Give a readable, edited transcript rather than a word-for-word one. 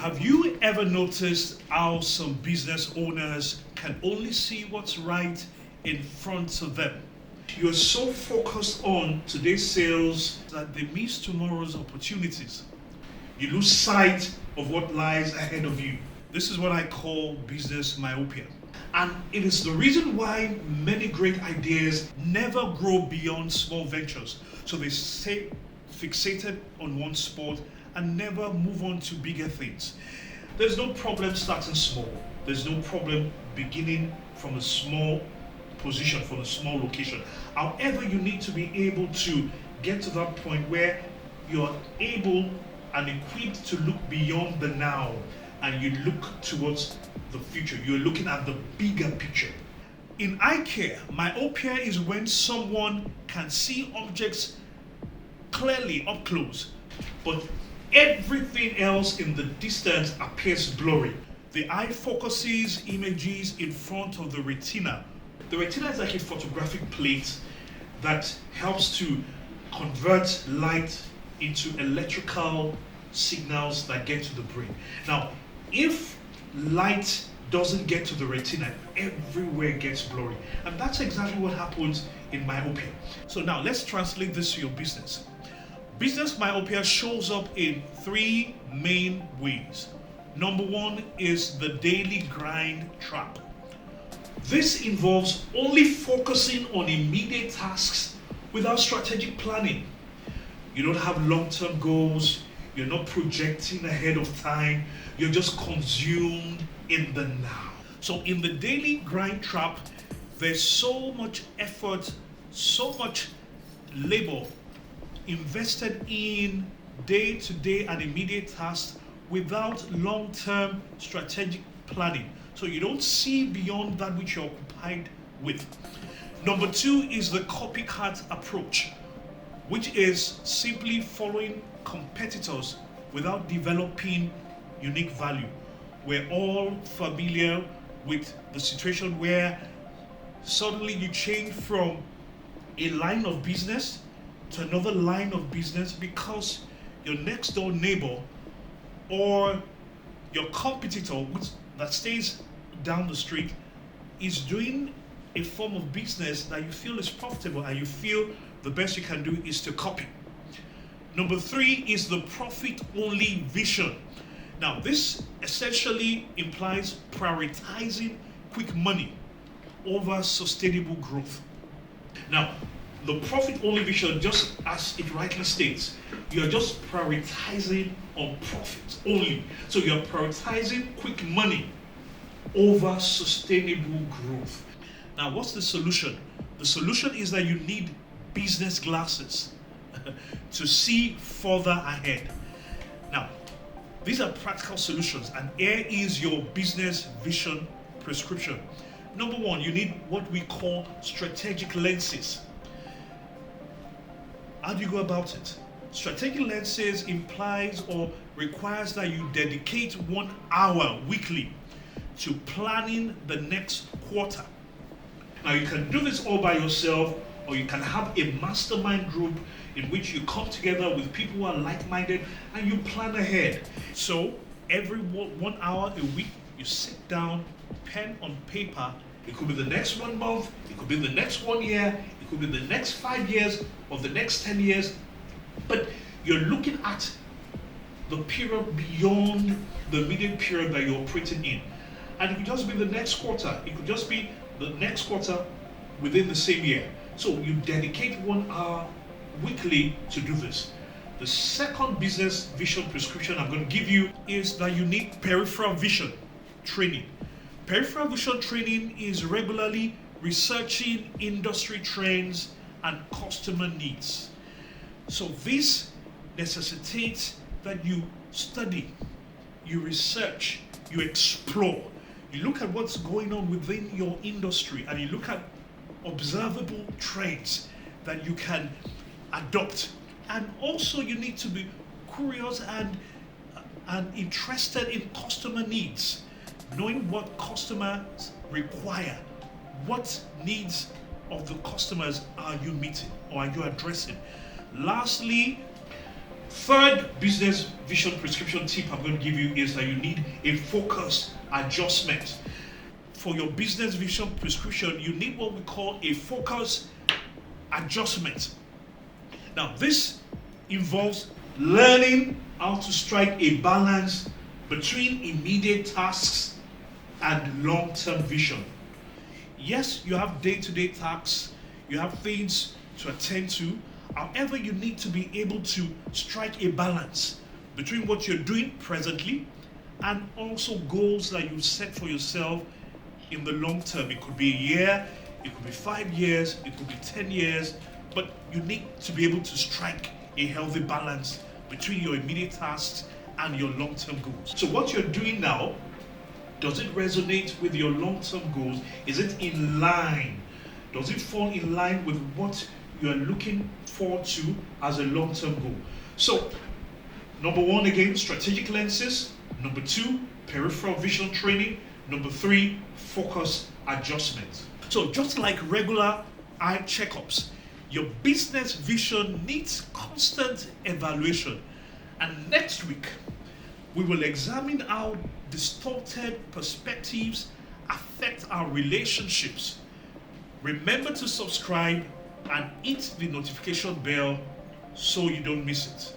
Have you ever noticed how some business owners can only see what's right in front of them? You're so focused on today's sales that they miss tomorrow's opportunities. You lose sight of what lies ahead of you. This is what I call business myopia. And it is the reason why many great ideas never grow beyond small ventures. So they stay fixated on one sport and never move on to bigger things. There's no problem starting small. There's no problem beginning from a small position, from a small location. However, you need to be able to get to that point where you're able and equipped to look beyond the now and you look towards the future. You're looking at the bigger picture. In eye care, myopia is when someone can see objects clearly up close, but everything else in the distance appears blurry. The eye focuses images in front of the retina. The retina is like a photographic plate that helps to convert light into electrical signals that get to the brain. Now, if light doesn't get to the retina, everywhere gets blurry. And that's exactly what happens in myopia. So now let's translate this to your business. Business myopia shows up in three main ways. Number one is the daily grind trap. This involves only focusing on immediate tasks without strategic planning. You don't have long-term goals. You're not projecting ahead of time. You're just consumed in the now. So in the daily grind trap, there's so much effort, so much labor invested in day-to-day and immediate tasks without long-term strategic planning. So you don't see beyond that which you're occupied with. Number two is the copycat approach, which is simply following competitors without developing unique value. We're all familiar with the situation where suddenly you change from a line of business to another line of business because your next door neighbor or your competitor that stays down the street is doing a form of business that you feel is profitable and you feel the best you can do is to copy. Number three is the profit-only vision. Now, this essentially implies prioritizing quick money over sustainable growth. Now, the profit-only vision, just as it rightly states, you're just prioritizing on profit only. So you're prioritizing quick money over sustainable growth. Now, what's the solution? The solution is that you need business glasses to see further ahead. Now, these are practical solutions, and here is your business vision prescription. Number one, you need what we call strategic lenses. How do you go about it? Strategic lenses implies or requires that you dedicate 1 hour weekly to planning the next quarter. Now, you can do this all by yourself, or you can have a mastermind group in which you come together with people who are like-minded and you plan ahead. So every 1 hour a week, you sit down, pen on paper. It could be the next 1 month, it could be the next 1 year, it could be the next 5 years or the next 10 years. But you're looking at the period beyond the immediate period that you're operating in. And it could just be the next quarter. It could just be the next quarter within the same year. So you dedicate 1 hour weekly to do this. The second business vision prescription I'm going to give you is that you need peripheral vision training. Peripheral vision training is regularly researching industry trends and customer needs. So this necessitates that you study, you research, you explore. You look at what's going on within your industry and you look at observable trends that you can adopt. And also you need to be curious and interested in customer needs, knowing what customers require, what needs of the customers are you meeting or are you addressing. Lastly, Third business vision prescription tip I'm going to give you is that you need a focus adjustment. For your business vision prescription, you need what we call a focus adjustment. Now, this involves learning how to strike a balance between immediate tasks and long-term vision. Yes, you have day-to-day tasks, you have things to attend to. However, you need to be able to strike a balance between what you're doing presently and also goals that you set for yourself in the long term. It could be a year, it could be 5 years, it could be 10 years, but you need to be able to strike a healthy balance between your immediate tasks and your long-term goals. So what you're doing now, does it resonate with your long-term goals? Is it in line? Does it fall in line with what you're looking forward to as a long-term goal? So, number one, again, strategic lenses. Number two, peripheral vision training. Number three, focus adjustment. So just like regular eye checkups, your business vision needs constant evaluation. And next week, we will examine how distorted perspectives affect our relationships. Remember to subscribe and hit the notification bell so you don't miss it.